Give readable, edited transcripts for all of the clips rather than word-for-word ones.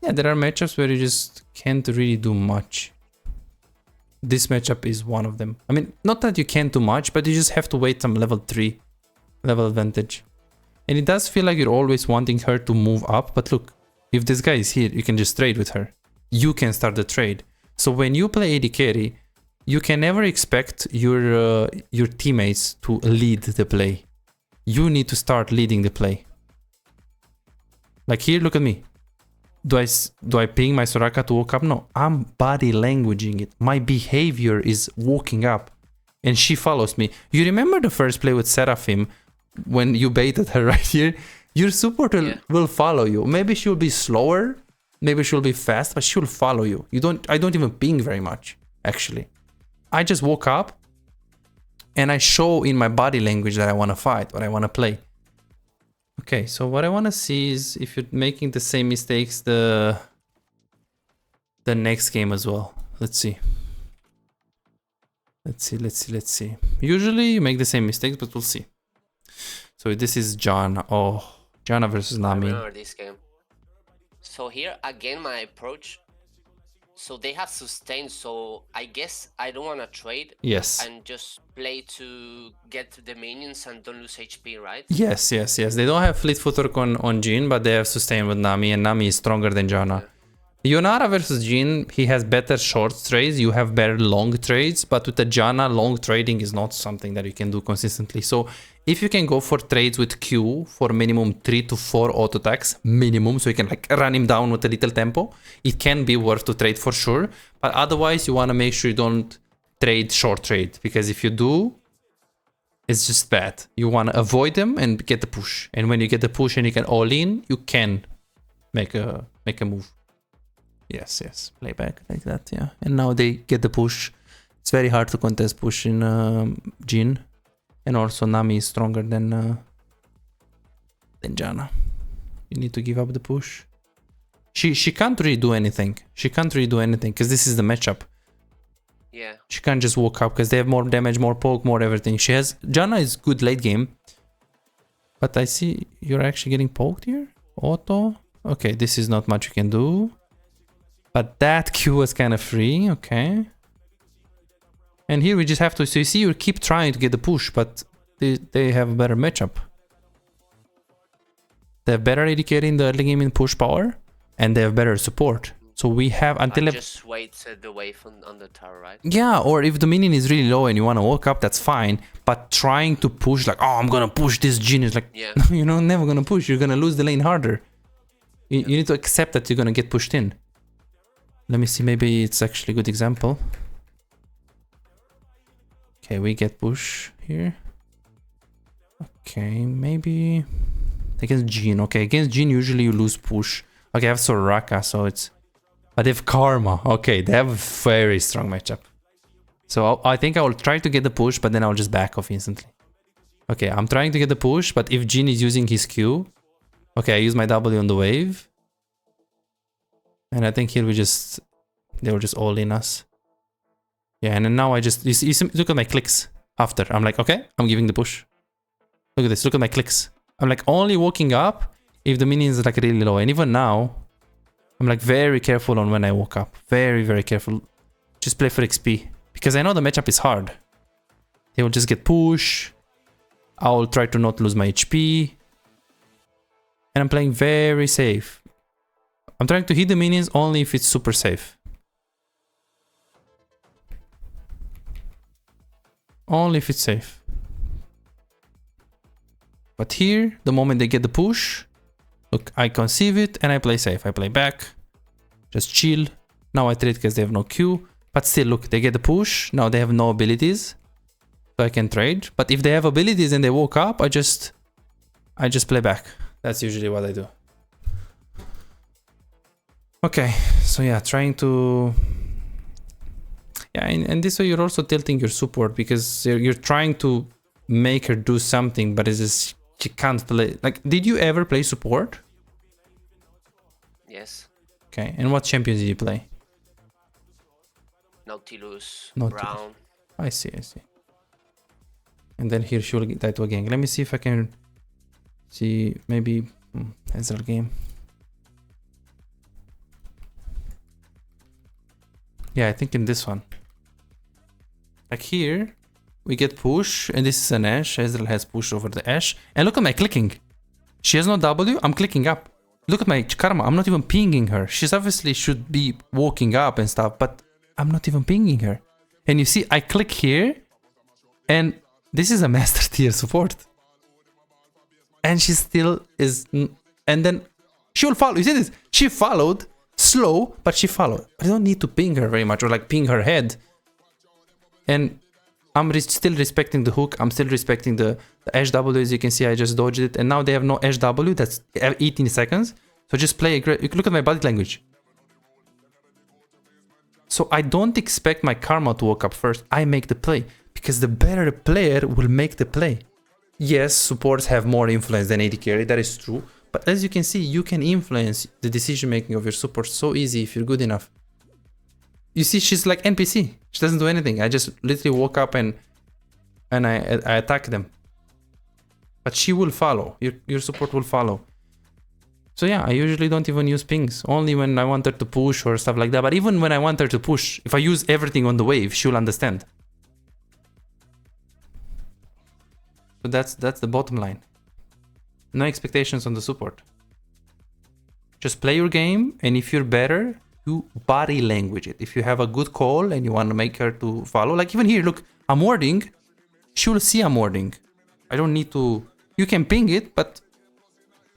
Yeah, there are matchups where you just can't really do much. This matchup is one of them. I mean, not that you can't do much, but you just have to wait some level 3 level advantage. And it does feel like you're always wanting her to move up, but look, if this guy is here, you can just trade with her. You can start the trade. So when you play AD carry, you can never expect your teammates to lead the play. You need to start leading the play. Like here, look at me. Do I ping my Soraka to walk up? No, I'm body languaging it. My behavior is walking up, and she follows me. You remember the first play with Seraphim when you baited her right here? Your support will follow you. Maybe she'll be slower, maybe she'll be fast, but she'll follow you. I don't even ping very much, actually. I just walk up and I show in my body language that I want to fight, what I want to play. Okay, so what I want to see is if you're making the same mistakes the next game as well. Let's see. Let's see. Usually you make the same mistakes, but we'll see. So this is Janna. Oh, Janna versus Nami. I remember this game. So here again my approach. So they have sustained, so I guess I don't want to trade. Yes. And just play to get the minions and don't lose HP, right? Yes. They don't have Fleet Footwork on Jhin, but they have sustain with Nami, and Nami is stronger than Janna. Yonara versus Jhin, he has better short trades, you have better long trades, but with the Janna, long trading is not something that you can do consistently. So if you can go for trades with Q for minimum 3 to 4 auto attacks, minimum, so you can like run him down with a little tempo, it can be worth to trade for sure. But otherwise, you want to make sure you don't trade short trade, because if you do, it's just bad. You want to avoid them and get the push. And when you get the push and you can all in, you can make a move. Yes, play back like that, yeah. And now they get the push. It's very hard to contest push in Jhin. And also Nami is stronger than Janna. You need to give up the push. She can't really do anything. Because this is the matchup. Yeah. She can't just walk up because they have more damage, more poke, more everything. Janna is good late game. But I see you're actually getting poked here. Auto. Okay, this is not much you can do. But that Q was kind of free, okay. And here we just have to, so you see you keep trying to get the push, but they have a better matchup. They have better AD carry in the early game in push power, and they have better support. So we have until... just wait the wave on the tower, right? Yeah, or if the minion is really low and you want to walk up, that's fine. But trying to push like, oh, I'm gonna push this Jhin is like, yeah. You're never gonna push, you're gonna lose the lane harder. You need to accept that you're gonna get pushed in. Let me see, maybe it's actually a good example. Okay, we get push here. Okay, maybe against Jhin. Okay, against Jhin usually you lose push. Okay, I have Soraka, so it's... But they have Karma. Okay, they have a very strong matchup. So I think I will try to get the push, but then I'll just back off instantly. Okay, I'm trying to get the push, but if Jhin is using his Q... Okay, I use my W on the wave. And I think here they were just all in us. Yeah, and then now I just, you see, look at my clicks after. I'm like, okay, I'm giving the push. Look at this, look at my clicks. I'm like only walking up if the minion is like really low. And even now, I'm like very careful on when I walk up. Very, very careful. Just play for XP. Because I know the matchup is hard. They will just get push. I will try to not lose my HP. And I'm playing very safe. I'm trying to hit the minions only if it's super safe. Only if it's safe. But here, the moment they get the push, look, I conceive it and I play safe. I play back, just chill. Now I trade because they have no Q. But still, look, they get the push. Now they have no abilities. So I can trade. But if they have abilities and they walk up, I just play back. That's usually what I do. Okay, so yeah, trying to... Yeah, and this way you're also tilting your support because you're trying to make her do something, but it's just, she can't play. Like, did you ever play support? Yes. Okay, and what champions did you play? Nautilus, Nautilus. Brown. I see. And then here she will die to a gang. Let me see if I can see maybe Ezreal game. Yeah, I think in this one. Like here, we get push, and this is an Ashe. Ezreal has push over the Ashe. And look at my clicking. She has no W, I'm clicking up. Look at my karma, I'm not even pinging her. She's obviously should be walking up and stuff, but I'm not even pinging her. And you see, I click here, and this is a master tier support. And she still is, and then she will follow. You see this? She followed, slow, but she followed. I don't need to ping her very much, or like ping her head. And I'm still respecting the hook. I'm still respecting the Ashe W. As you can see, I just dodged it. And now they have no Ashe W. That's 18 seconds. So just play a great... You can look at my body language. So I don't expect my karma to walk up first. I make the play. Because the better player will make the play. Yes, supports have more influence than AD carry. That is true. But as you can see, you can influence the decision making of your support so easy if you're good enough. You see, she's like NPC. She doesn't do anything. I just literally walk up and I attack them. But she will follow. Your support will follow. So yeah, I usually don't even use pings. Only when I want her to push or stuff like that. But even when I want her to push, if I use everything on the wave, she'll understand. So that's the bottom line. No expectations on the support. Just play your game, and if you're better, you body language it. If you have a good call and you want to make her to follow, like even here, look, I'm warding, she will see I'm warding. I don't need to, you can ping it, but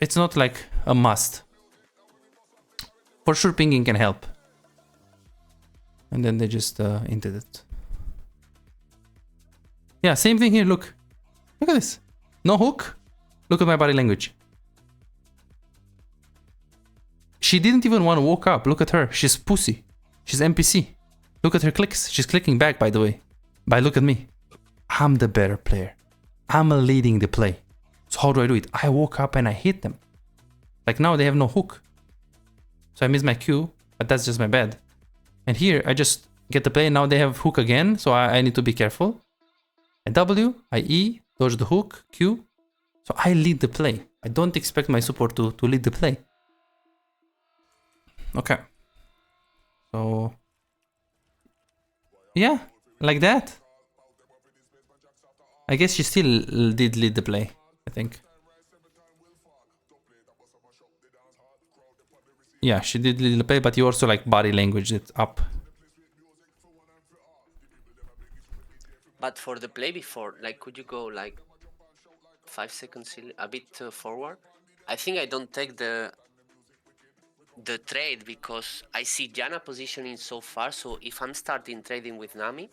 it's not like a must. For sure pinging can help. And then they just inted it. Yeah, same thing here, look. Look at this. No hook. Look at my body language. She didn't even want to walk up. Look at her. She's pussy. She's NPC. Look at her clicks. She's clicking back, by the way. But look at me. I'm the better player. I'm leading the play. So how do I do it? I walk up and I hit them. Like now they have no hook. So I miss my Q, but that's just my bad. And here I just get the play. Now they have hook again. So I need to be careful. I W, I E, dodge the hook, Q. So I lead the play. I don't expect my support to lead the play. Okay. So yeah, like that. I guess she still did lead the play, I think. Yeah, she did lead the play, but you also like body language it up. But for the play before, like, could you go like 5 seconds a bit forward? I think I don't take the trade because I see Janna positioning so far. So if I'm starting trading with Nami,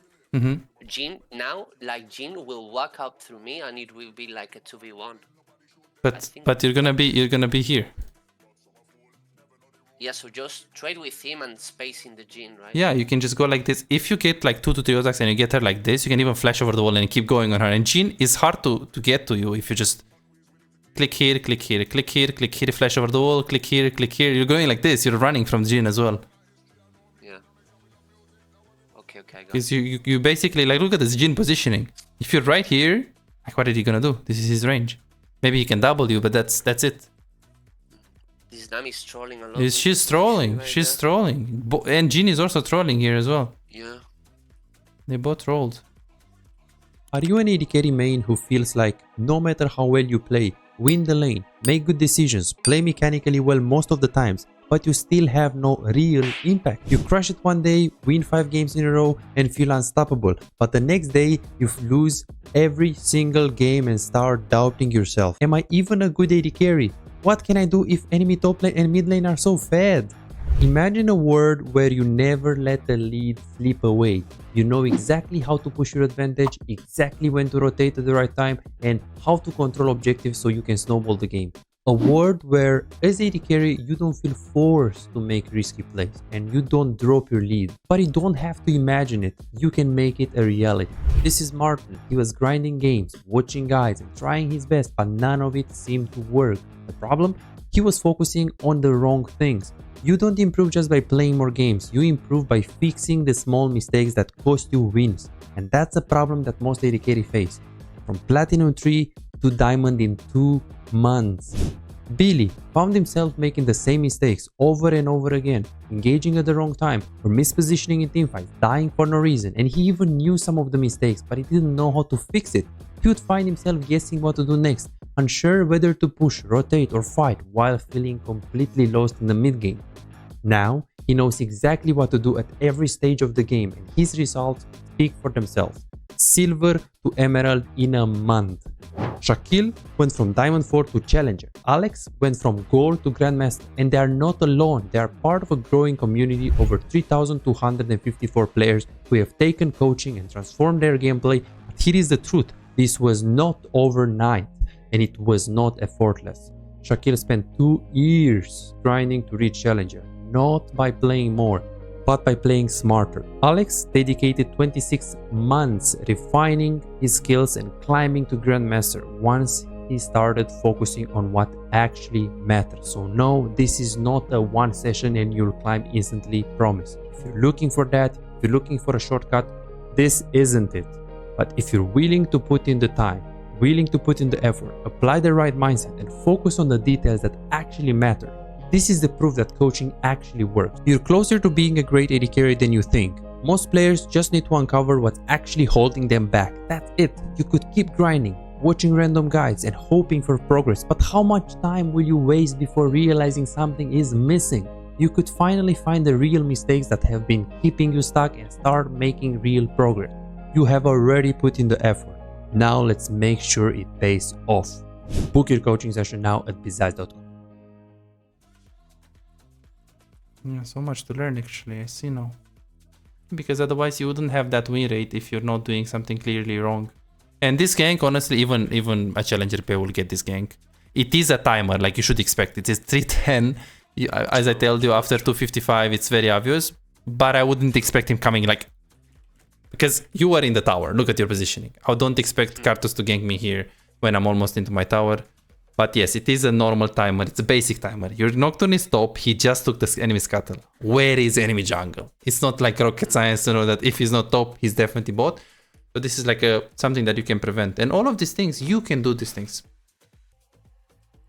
Jhin now, like Jhin will walk up through me and it will be like a 2v1. But you're gonna be here. Yeah, so just trade with him and space in the Jhin, right? Yeah, you can just go like this. If you get like 2 to 3 attacks and you get her like this, you can even flash over the wall and keep going on her. And Jhin is hard to get to you if you just click here, click here, click here, click here, flash over the wall, click here, click here. You're going like this. You're running from Jhin as well. Yeah. Okay, I got it. Because you basically like look at this Jhin positioning. If you're right here, like what are you gonna do? This is his range. Maybe he can double you, but that's it. This Nami is trolling a lot. She's trolling. She's trolling. And Jhin is also trolling here as well. Yeah. They both trolled. Are you an AD carry main who feels like no matter how well you play, win the lane, make good decisions, play mechanically well most of the times, but you still have no real impact? You crush it one day, win 5 games in a row and feel unstoppable, but the next day you lose every single game and start doubting yourself. Am I even a good AD carry? What can I do if enemy top lane and mid lane are so fed? Imagine a world where you never let the lead slip away. You know exactly how to push your advantage, exactly when to rotate at the right time, and how to control objectives so you can snowball the game. A world where as AD carry you don't feel forced to make risky plays and you don't drop your lead. But you don't have to imagine it, you can make it a reality. This is Martin. He was grinding games, watching guides and trying his best, but none of it seemed to work. The problem? He was focusing on the wrong things. You don't improve just by playing more games, you improve by fixing the small mistakes that cost you wins. And that's a problem that most AD carry face. From Platinum 3 to Diamond in 2 months. Billy found himself making the same mistakes over and over again, engaging at the wrong time or mispositioning in teamfights, dying for no reason, and he even knew some of the mistakes, but he didn't know how to fix it. He would find himself guessing what to do next, unsure whether to push, rotate or fight while feeling completely lost in the mid game. Now, he knows exactly what to do at every stage of the game and his results speak for themselves. Silver to Emerald in a month. Shaquille went from Diamond 4 to Challenger. Alex went from Gold to Grandmaster, and they are not alone. They are part of a growing community of over 3,254 players who have taken coaching and transformed their gameplay. But here is the truth. This was not overnight, and it was not effortless. Shaquille spent 2 years grinding to reach Challenger, not by playing more, but by playing smarter. Alex dedicated 26 months refining his skills and climbing to Grandmaster once he started focusing on what actually matters. So no, this is not a one session and you'll climb instantly, promise. If you're looking for that, if you're looking for a shortcut, this isn't it. But if you're willing to put in the time, willing to put in the effort, apply the right mindset and focus on the details that actually matter, this is the proof that coaching actually works. You're closer to being a great AD carry than you think. Most players just need to uncover what's actually holding them back. That's it. You could keep grinding, watching random guides and hoping for progress, but how much time will you waste before realizing something is missing? You could finally find the real mistakes that have been keeping you stuck and start making real progress. You have already put in the effort. Now let's make sure it pays off. Book your coaching session now at bizaz.com. Yeah, so much to learn actually, I see now. Because otherwise you wouldn't have that win rate if you're not doing something clearly wrong. And this gank, honestly, even a challenger player will get this gank. It is a timer, like you should expect. It is 310. As I told you, after 255, it's very obvious. But I wouldn't expect him coming like... Because you are in the tower, look at your positioning. I don't expect Karthus to gank me here when I'm almost into my tower. But yes, it is a normal timer. It's a basic timer. Your Nocturne is top. He just took the enemy scuttle. Where is enemy jungle? It's not like rocket science to know that if he's not top, he's definitely bot. So this is like something that you can prevent. And all of these things, you can do these things.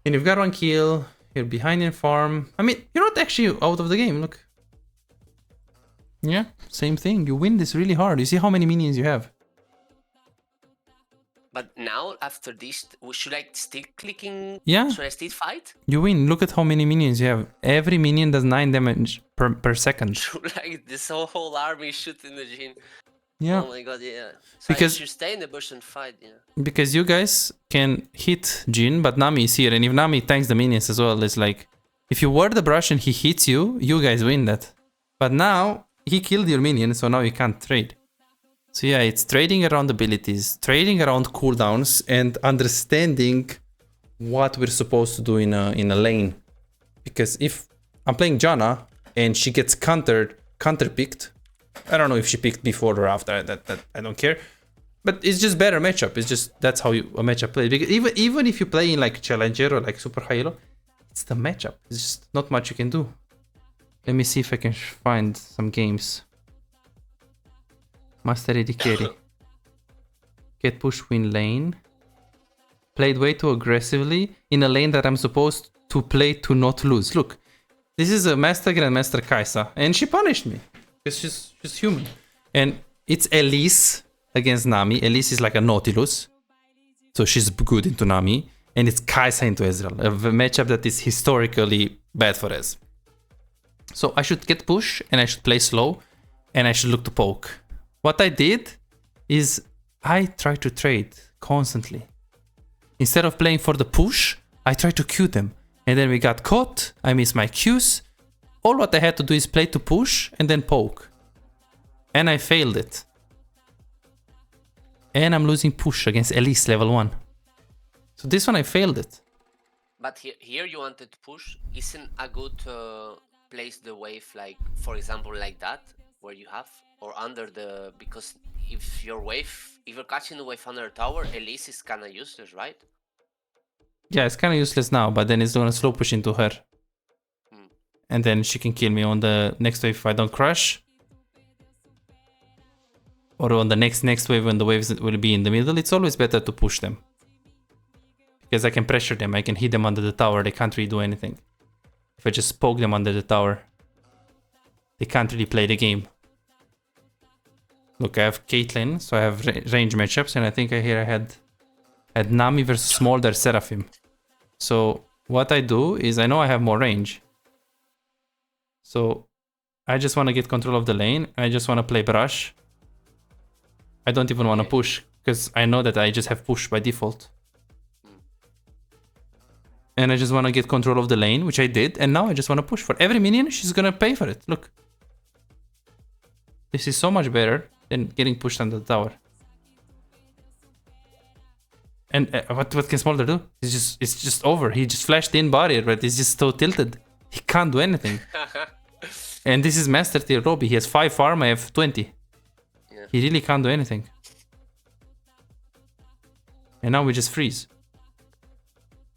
And you've got 1 kill. You're behind in farm. I mean, you're not actually out of the game. Look. Yeah, same thing. You win this really hard. You see how many minions you have. But now, after this, should I still clicking? Yeah. Should I still fight? You win. Look at how many minions you have. Every minion does 9 damage per second. Like this whole army shooting the Jhin. Yeah. Oh my god, yeah. So Because I should stay in the bush and fight, yeah. Because you guys can hit Jhin, but Nami is here. And if Nami tanks the minions as well, it's like... If you ward the brush and he hits you, you guys win that. But now, he killed your minion, so now you can't trade. So yeah, it's trading around abilities, trading around cooldowns, and understanding what we're supposed to do in a lane. Because if I'm playing Janna and she gets counter-picked, I don't know if she picked before or after, that I don't care. But it's just better matchup. It's just that's how a matchup plays. Because even if you play in like Challenger or like Super High Elo, it's the matchup. It's just not much you can do. Let me see if I can find some games. Master AD carry. Get push win lane. Played way too aggressively in a lane that I'm supposed to play to not lose. Look, this is a Master Grandmaster Kai'Sa, and she punished me because she's human. And it's Elise against Nami. Elise is like a Nautilus, so she's good into Nami, and it's Kai'Sa into Ezreal, a matchup that is historically bad for us. So I should get push, and I should play slow, and I should look to poke. What I did is I try to trade constantly. Instead of playing for the push, I try to Q them. And then we got caught, I missed my Qs. All what I had to do is play to push and then poke. And I failed it. And I'm losing push against Elise level 1. So this one I failed it. But here you wanted to push. Isn't a good place the wave, like, for example, like that, where you have? Or under the... Because if you're catching the wave under a tower, Elise is kinda useless, right? Yeah, it's kinda useless now, but then it's gonna slow push into her. And then she can kill me on the next wave if I don't crush. Or on the next wave when the waves will be in the middle. It's always better to push them. Because I can pressure them, I can hit them under the tower, they can't really do anything. If I just poke them under the tower, they can't really play the game. Look, I have Caitlyn, so I have range matchups, and I think here I had Nami versus Smolder Seraphim. So what I do is I know I have more range. So I just want to get control of the lane. I just want to play brush. I don't even want to push because I know that I just have push by default. And I just want to get control of the lane, which I did. And now I just want to push. For every minion, she's going to pay for it. Look. This is so much better than getting pushed under the tower. And what can Smolder do? It's just over. He just flashed in barrier, but he's just so tilted. He can't do anything. And this is Master Tier Robbie. He has 5 farm, I have 20. Yeah. He really can't do anything. And now we just freeze.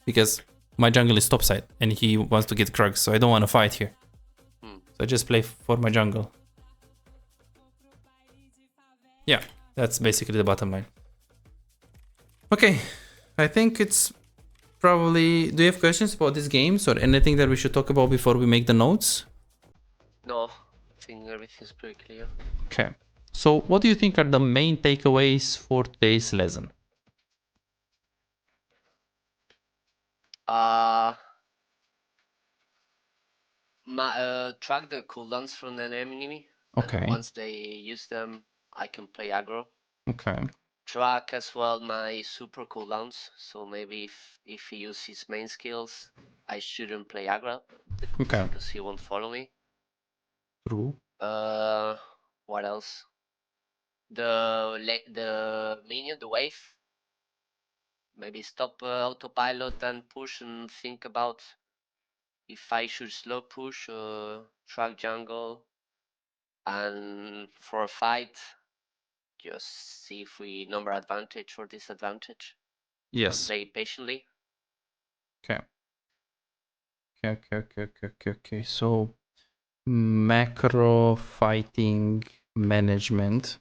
Because my jungle is topside and he wants to get Krugs, so I don't want to fight here. So I just play for my jungle. Yeah, that's basically the bottom line. Okay, I think it's probably... Do you have questions about these games or anything that we should talk about before we make the notes? No, I think everything's pretty clear. Okay, so what do you think are the main takeaways for today's lesson? Track the cooldowns from an enemy. Okay. And once they use them, I can play aggro. Okay. Track as well my super cooldowns. So maybe if he uses his main skills, I shouldn't play aggro. Okay. Because he won't follow me. True. What else? The minion, the wave. Maybe stop autopilot and push and think about if I should slow push or track jungle. And for a fight, just see if we number advantage or disadvantage. Yes. Play patiently. Okay. Okay. So macro fighting management,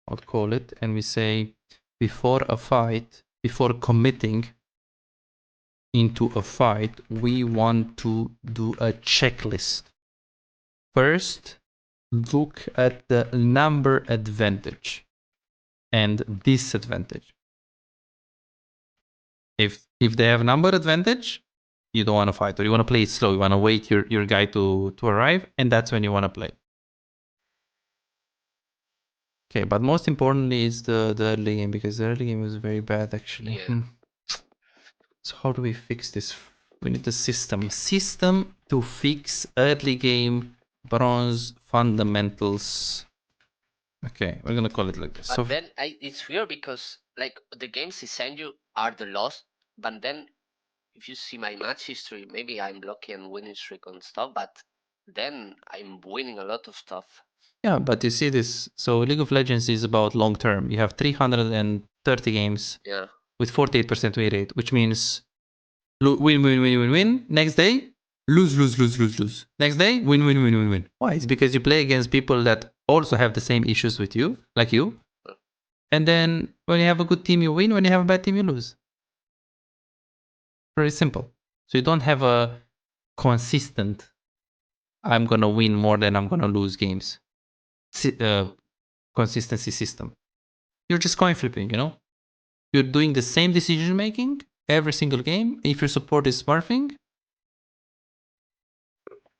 I'll call it, and we say before a fight, before committing into a fight, we want to do a checklist. First, look at the number advantage and disadvantage. If they have number advantage, you don't want to fight, or you want to play it slow. You want to wait your guy to arrive, and that's when you want to play. Okay, but most importantly is the early game, because the early game was very bad actually. Yeah. So how do we fix this? We need a system to fix early game bronze fundamentals. Okay, we're gonna call it like this. But So then it's weird because like the games he send you are the lost, but then if you see my match history, maybe I'm lucky and winning streak on stuff, but then I'm winning a lot of stuff. yeah, but you see this. So League of Legends is about long term. You have 330 games with 48% win rate, which means win. Next day, lose. Next day, win. Why? It's because you play against people that also have the same issues with you, like you. And then when you have a good team, you win. When you have a bad team, you lose. Very simple. So you don't have a consistent, I'm going to win more than I'm going to lose games consistency system. You're just coin flipping, you know? You're doing the same decision making every single game. If your support is smurfing,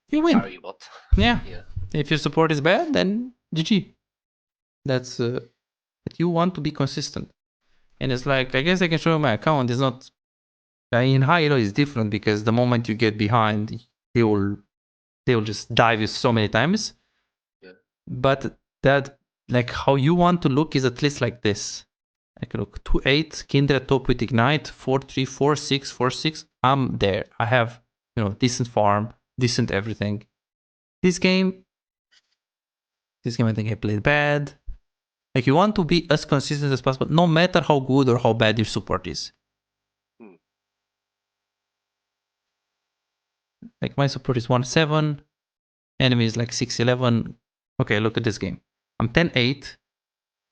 you win. Carry bot. Yeah. If your support is bad, then GG. That's but you want to be consistent. And it's like, I guess I can show you my account. It's not in high elo is different because the moment you get behind, they will just dive you so many times. Yeah. But that, like, how you want to look is at least like this. Like, look, 2-8, Kindred top with Ignite, 4-3, 4-6, 4-6. I'm there. I have, decent farm, decent everything. This game, I think I played bad. Like, you want to be as consistent as possible, no matter how good or how bad your support is. Like, my support is 1-7, enemy is like 6-11. Okay, look at this game. I'm 10-8,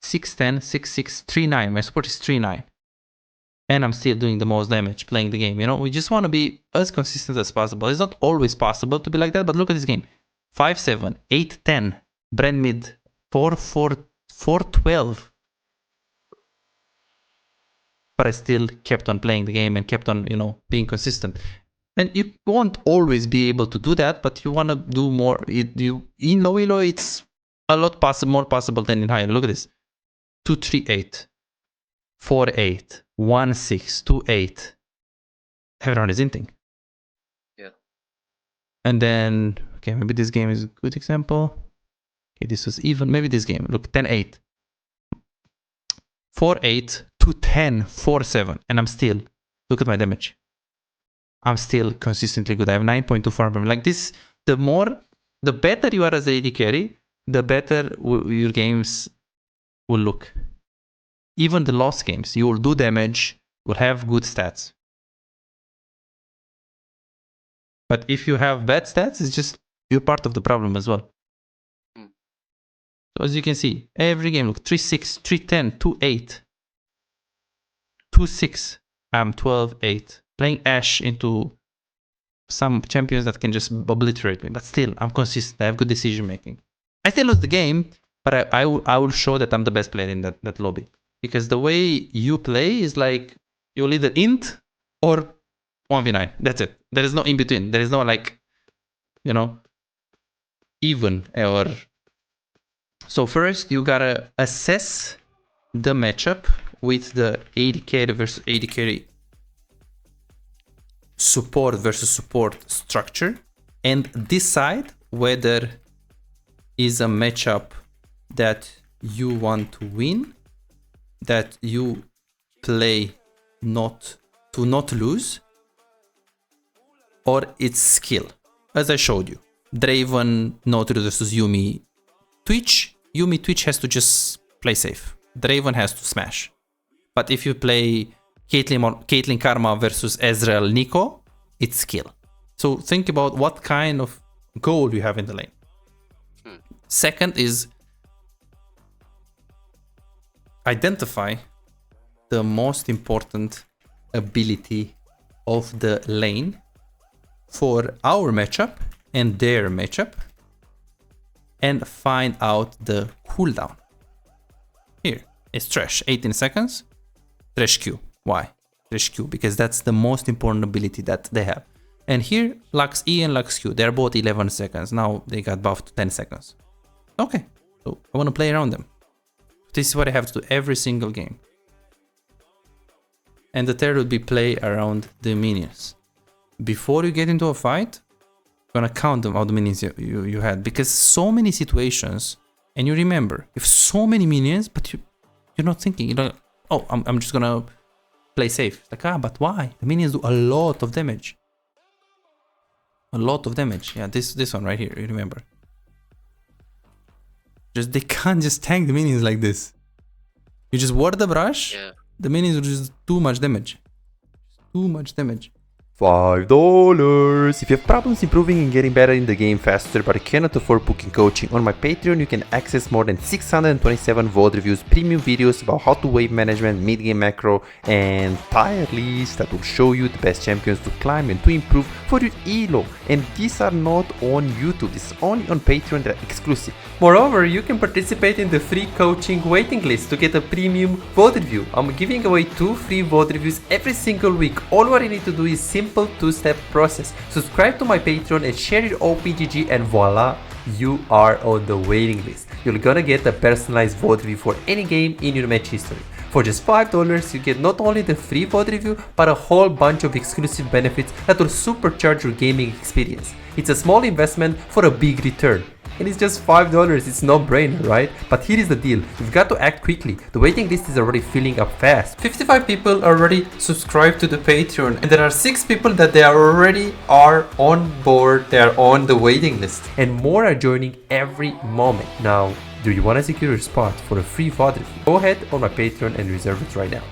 6-10, 6-6, 3-9. My support is 3-9. and I'm still doing the most damage playing the game. You know, we just want to be as consistent as possible. It's not always possible to be like that, but look at this game. 5-7, 8-10, Brand mid, 4-4, 4-12. But I still kept on playing the game and kept on, you know, being consistent. And you won't always be able to do that, but you want to do more. In low elo, it's a lot more possible than in high elo. Look at this. 2-3-8, 4-8, 1-6, 2-8. Every round is inting. Yeah. And then, okay, maybe this game is a good example. Okay, this was even. Maybe this game. Look, 10-8. 4-8, 2-10, 4-7. And I'm still, look at my damage. I'm still consistently good. I have 9.2 farm. Like this, the better you are as a AD carry, the better your games will look. Even the lost games, you will do damage, will have good stats. But if you have bad stats, it's just you're part of the problem as well. So as you can see, every game, look, 3-6, 3-10, 2-8, 2-6, I'm 12-8. Playing Ashe into some champions that can just obliterate me, but still, I'm consistent. I have good decision making. I still lose the game, but I will show that I'm the best player in that lobby. Because the way you play is like, you'll either int or 1v9. That's it. There is no in between. There is no like, you know, even or... So first, you gotta assess the matchup with the AD carry versus AD carry, support versus support structure, and decide whether is a matchup that you want to win, that you play not lose, or it's skill. As I showed you, Draven Nautilus versus Yuumi Twitch. Yuumi Twitch has to just play safe. Draven has to smash. But if you play Caitlyn Karma versus Ezreal Nico, it's skill. So think about what kind of goal you have in the lane. Second is identify the most important ability of the lane for our matchup and their matchup, and find out the cooldown. Here, it's Thresh, 18 seconds. Thresh Q. Why? Thresh Q, because that's the most important ability that they have. And here, Lux E and Lux Q, they're both 11 seconds. Now they got buffed to 10 seconds. Okay, so I want to play around them. This is what I have to do every single game. And the third would be play around the minions. Before you get into a fight, gonna count them how the minions you had, because so many situations, and you remember, you have so many minions, but you're not thinking, you're like, oh, I'm just gonna play safe. It's like, but why? The minions do a lot of damage. A lot of damage. Yeah, this one right here, you remember. They can't just tank the minions like this. You just water the brush, yeah. The minions will just too much damage. Too much damage. $5. If you have problems improving and getting better in the game faster but cannot afford booking coaching, on my Patreon you can access more than 627 VOD reviews, premium videos about how to wave management, mid-game macro, and tier lists that will show you the best champions to climb and to improve for your elo. And these are not on YouTube, this is only on Patreon, they're exclusive. Moreover, you can participate in the free coaching waiting list to get a premium VOD review. I'm giving away 2 free VOD reviews every single week. All what you need to do is simple 2-step process. Subscribe to my Patreon and share your OPGG, and voila, you are on the waiting list. You're gonna get a personalized VOD review for any game in your match history. For just $5, you get not only the free VOD review, but a whole bunch of exclusive benefits that will supercharge your gaming experience. It's a small investment for a big return. And it's just $5, it's no brainer, right? But here is the deal, you've got to act quickly. The waiting list is already filling up fast. 55 people already subscribed to the Patreon, and there are 6 people that they are on board, they are on the waiting list. And more are joining every moment. Now, do you want to secure your spot for a free VOD review? Go ahead on my Patreon and reserve it right now.